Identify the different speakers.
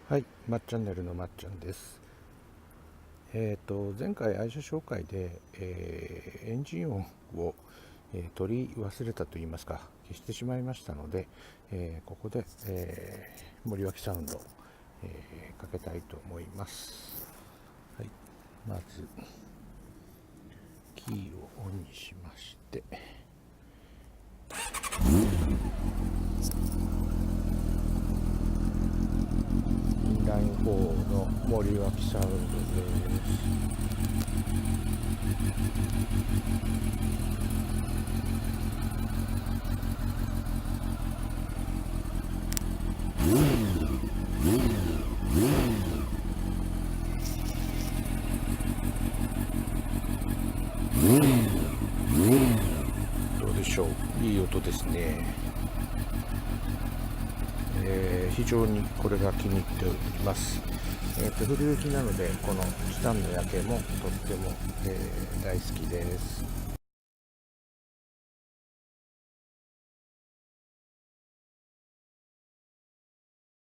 Speaker 1: はい、まっチャンネルのまっちゃんです。前回愛車紹介で、エンジン音を、取り忘れたといいますか、消してしまいましたので、ここで、森脇サウンド、かけたいと思います。はい、まずキーをオンにしまして、インライン4の森脇サウンドです。どうでしょう、いい音ですね。非常にこれが気に入っております。フル行きなのでこのチタンの夜景もとっても、大好きです。